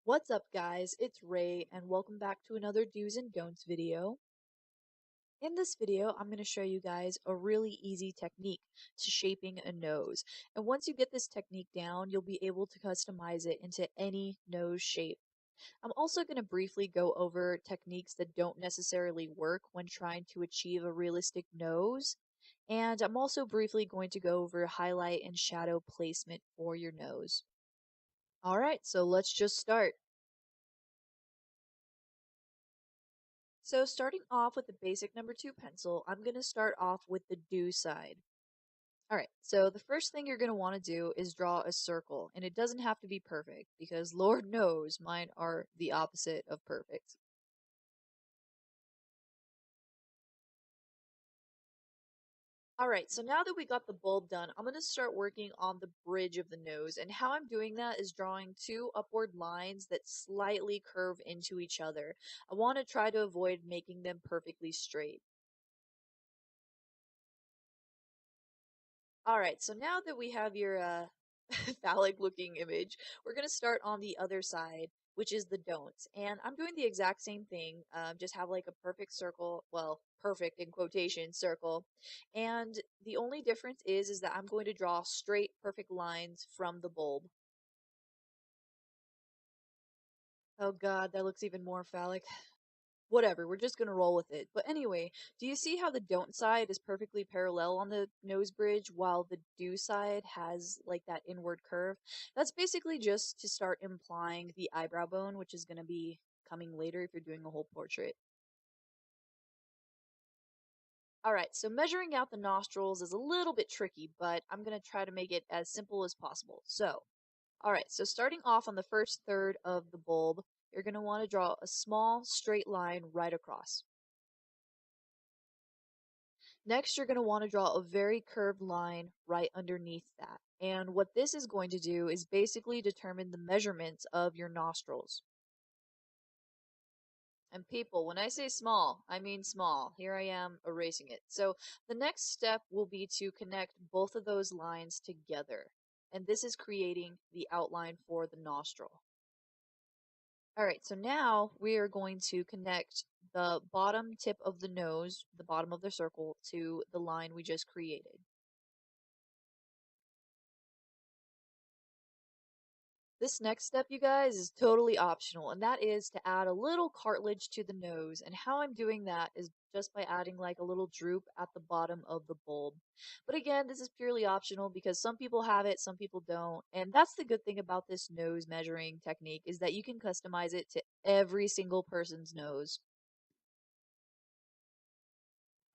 What's up, guys? It's Ray, and welcome back to another do's and don'ts video. In this video, I'm going to show you guys a really easy technique to shaping a nose. And once you get this technique down, you'll be able to customize it into any nose shape. I'm also going to briefly go over techniques that don't necessarily work when trying to achieve a realistic nose. And I'm also briefly going to go over highlight and shadow placement for your nose. Alright, so let's just start. So starting off with the basic number 2 pencil, I'm going to start off with the do side. Alright, so the first thing you're going to want to do is draw a circle, and it doesn't have to be perfect, because Lord knows mine are the opposite of perfect. Alright, so now that we got the bulb done, I'm going to start working on the bridge of the nose, and how I'm doing that is drawing two upward lines that slightly curve into each other. I want to try to avoid making them perfectly straight. Alright, so now that we have your phallic looking image, we're going to start on the other side, which is the don'ts. And I'm doing the exact same thing, just have like a perfect circle, well, perfect in quotation circle. And the only difference is that I'm going to draw straight, perfect lines from the bulb. Oh god, that looks even more phallic. Whatever, we're just gonna roll with it. But anyway, do you see how the don't side is perfectly parallel on the nose bridge while the do side has like that inward curve? That's basically just to start implying the eyebrow bone, which is gonna be coming later if you're doing a whole portrait. Alright, so measuring out the nostrils is a little bit tricky, but I'm gonna try to make it as simple as possible. So, alright, so starting off on the first third of the bulb, you're gonna want to draw a small straight line right across. Next, you're going to want to draw a very curved line right underneath that. And what this is going to do is basically determine the measurements of your nostrils. And people, when I say small, I mean small. Here I am erasing it. So the next step will be to connect both of those lines together. And this is creating the outline for the nostril. Alright, so now we are going to connect the bottom tip of the nose, the bottom of the circle, to the line we just created. This next step, you guys, is totally optional, and that is to add a little cartilage to the nose. And how I'm doing that is just by adding like a little droop at the bottom of the bulb. But again, this is purely optional because some people have it, some people don't. And that's the good thing about this nose measuring technique is that you can customize it to every single person's nose.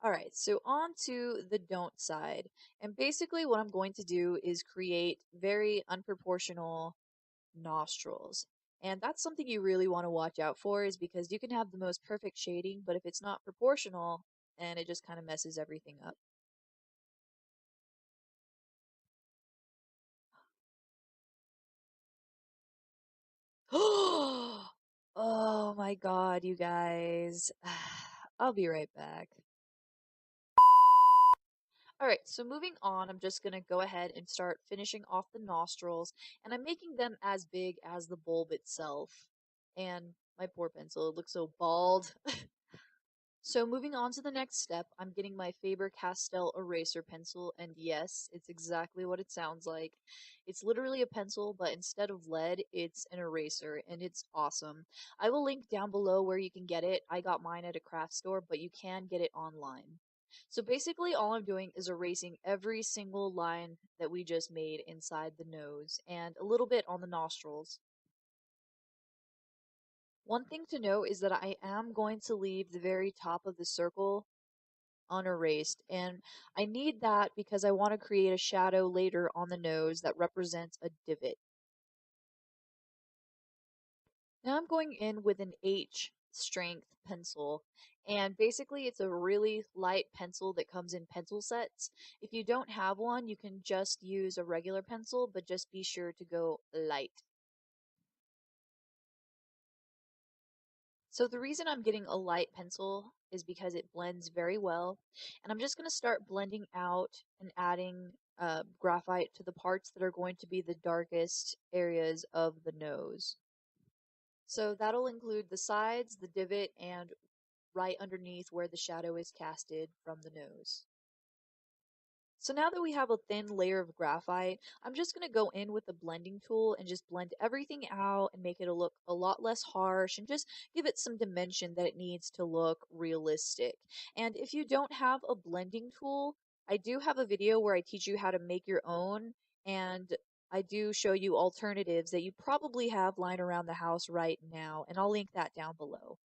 Alright, so on to the don't side. And basically what I'm going to do is create very unproportional nostrils. And that's something you really want to watch out for is because you can have the most perfect shading, but if it's not proportional, and it just kind of messes everything up. Oh my god, you guys. I'll be right back. Alright, so moving on, I'm just going to go ahead and start finishing off the nostrils, and I'm making them as big as the bulb itself. And my poor pencil, it looks so bald. So moving on to the next step, I'm getting my Faber-Castell eraser pencil, and yes, it's exactly what it sounds like. It's literally a pencil, but instead of lead, it's an eraser, and it's awesome. I will link down below where you can get it. I got mine at a craft store, but you can get it online. So basically, all I'm doing is erasing every single line that we just made inside the nose, and a little bit on the nostrils. One thing to note is that I am going to leave the very top of the circle unerased. And I need that because I want to create a shadow later on the nose that represents a divot. Now I'm going in with an H strength pencil. And basically, it's a really light pencil that comes in pencil sets. If you don't have one, you can just use a regular pencil, but just be sure to go light. So the reason I'm getting a light pencil is because it blends very well. And I'm just going to start blending out and adding graphite to the parts that are going to be the darkest areas of the nose. So that'll include the sides, the divot, and right underneath where the shadow is casted from the nose. So now that we have a thin layer of graphite, I'm just going to go in with the blending tool and just blend everything out and make it look a lot less harsh and just give it some dimension that it needs to look realistic. And if you don't have a blending tool, I do have a video where I teach you how to make your own, and I do show you alternatives that you probably have lying around the house right now, and I'll link that down below.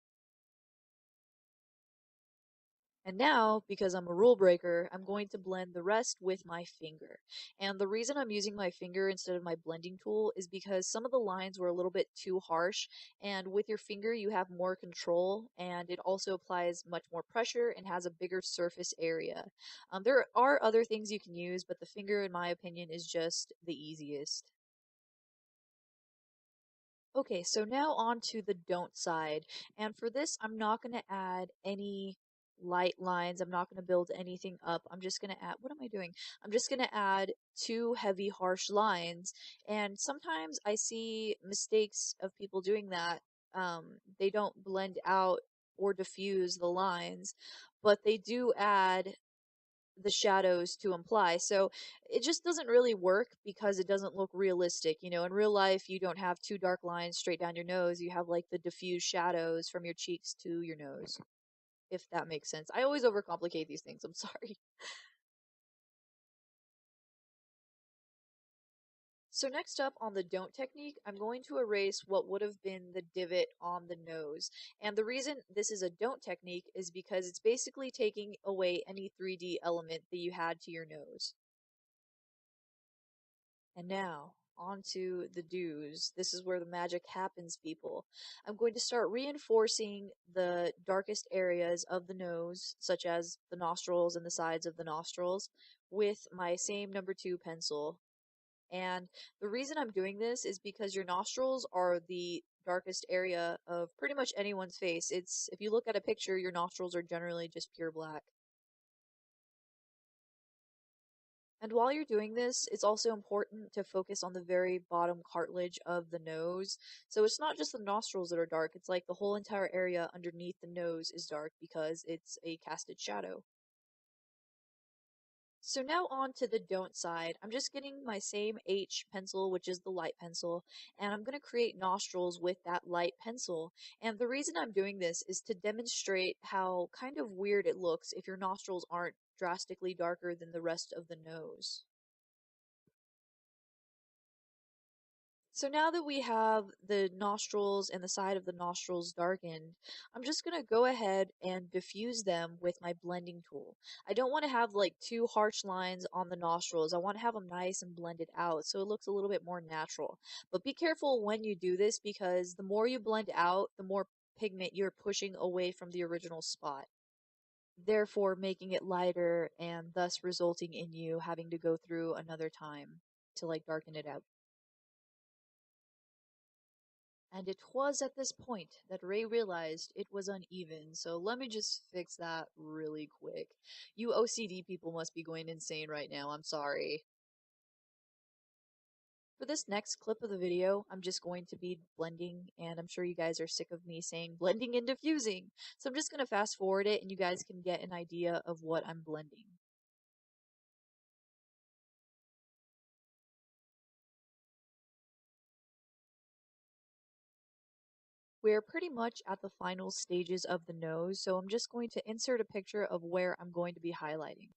And now, because I'm a rule breaker, I'm going to blend the rest with my finger. And the reason I'm using my finger instead of my blending tool is because some of the lines were a little bit too harsh, and with your finger you have more control, and it also applies much more pressure and has a bigger surface area. There are other things you can use, but the finger, in my opinion, is just the easiest. Okay, so now on to the don't side. And for this, I'm not going to add any light lines. I'm not going to build anything up. I'm just going to add, what am I doing? I'm just going to add two heavy, harsh lines. And sometimes I see mistakes of people doing that. They don't blend out or diffuse the lines, but they do add the shadows to imply. So it just doesn't really work because it doesn't look realistic. You know, in real life, you don't have two dark lines straight down your nose. You have like the diffuse shadows from your cheeks to your nose, if that makes sense. I always overcomplicate these things. I'm sorry. So next up on the don't technique, I'm going to erase what would have been the divot on the nose. And the reason this is a don't technique is because it's basically taking away any 3D element that you had to your nose. And now, on to the do's. This is where the magic happens, people. I'm going to start reinforcing the darkest areas of the nose, such as the nostrils and the sides of the nostrils, with my same number 2 pencil. And the reason I'm doing this is because your nostrils are the darkest area of pretty much anyone's face. It's, if you look at a picture, your nostrils are generally just pure black. And while you're doing this, it's also important to focus on the very bottom cartilage of the nose. So it's not just the nostrils that are dark, it's like the whole entire area underneath the nose is dark because it's a casted shadow. So now on to the don't side. I'm just getting my same H pencil, which is the light pencil, and I'm going to create nostrils with that light pencil. And the reason I'm doing this is to demonstrate how kind of weird it looks if your nostrils aren't drastically darker than the rest of the nose. So now that we have the nostrils and the side of the nostrils darkened, I'm just going to go ahead and diffuse them with my blending tool. I don't want to have like two harsh lines on the nostrils. I want to have them nice and blended out so it looks a little bit more natural. But be careful when you do this because the more you blend out, the more pigment you're pushing away from the original spot, therefore making it lighter and thus resulting in you having to go through another time to like darken it out. And it was at this point that Ray realized it was uneven, so let me just fix that really quick. You OCD people must be going insane right now, I'm sorry. For this next clip of the video, I'm just going to be blending, and I'm sure you guys are sick of me saying blending and diffusing. So I'm just going to fast forward it, and you guys can get an idea of what I'm blending. We're pretty much at the final stages of the nose, so I'm just going to insert a picture of where I'm going to be highlighting.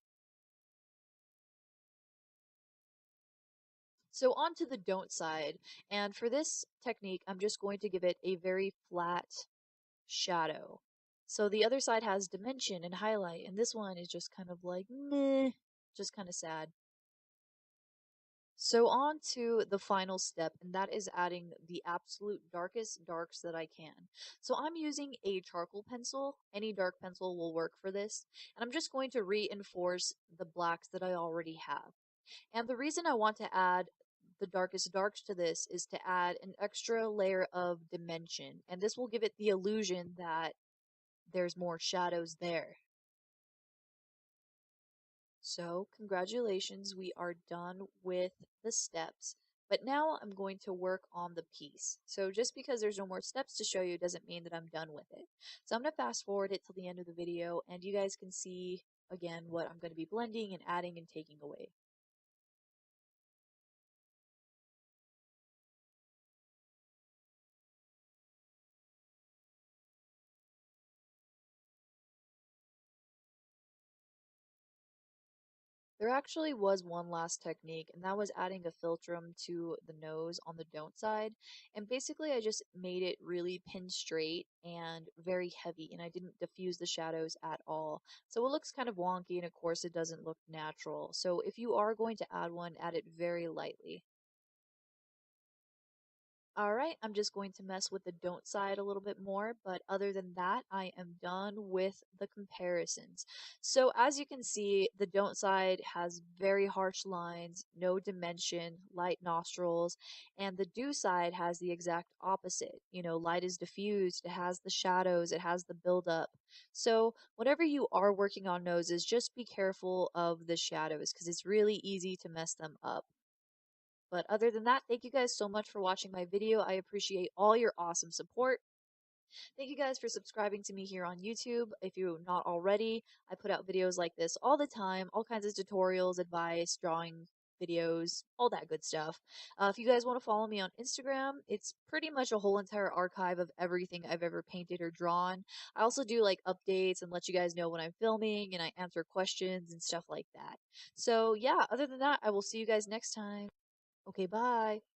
So on to the don't side, and for this technique, I'm just going to give it a very flat shadow. So the other side has dimension and highlight, and this one is just kind of like, meh, just kind of sad. So on to the final step, and that is adding the absolute darkest darks that I can. So I'm using a charcoal pencil. Any dark pencil will work for this. And I'm just going to reinforce the blacks that I already have. And the reason I want to add the darkest darks to this is to add an extra layer of dimension. And this will give it the illusion that there's more shadows there. So, congratulations, we are done with the steps. But now I'm going to work on the piece. So just because there's no more steps to show you doesn't mean that I'm done with it. So I'm going to fast forward it till the end of the video and you guys can see again what I'm going to be blending and adding and taking away. There actually was one last technique, and that was adding a philtrum to the nose on the don't side. And basically, I just made it really pin straight and very heavy, and I didn't diffuse the shadows at all. So it looks kind of wonky, and of course, it doesn't look natural. So if you are going to add one, add it very lightly. All right, I'm just going to mess with the don't side a little bit more, but other than that, I am done with the comparisons. So as you can see, the don't side has very harsh lines, no dimension, light nostrils, and the do side has the exact opposite. You know, light is diffused, it has the shadows, it has the buildup. So whenever you are working on noses, just be careful of the shadows because it's really easy to mess them up. But other than that, thank you guys so much for watching my video. I appreciate all your awesome support. Thank you guys for subscribing to me here on YouTube. If you're not already, I put out videos like this all the time, all kinds of tutorials, advice, drawing videos, all that good stuff. If you guys want to follow me on Instagram, it's pretty much a whole entire archive of everything I've ever painted or drawn. I also do like updates and let you guys know when I'm filming and I answer questions and stuff like that. So yeah, other than that, I will see you guys next time. Okay, bye.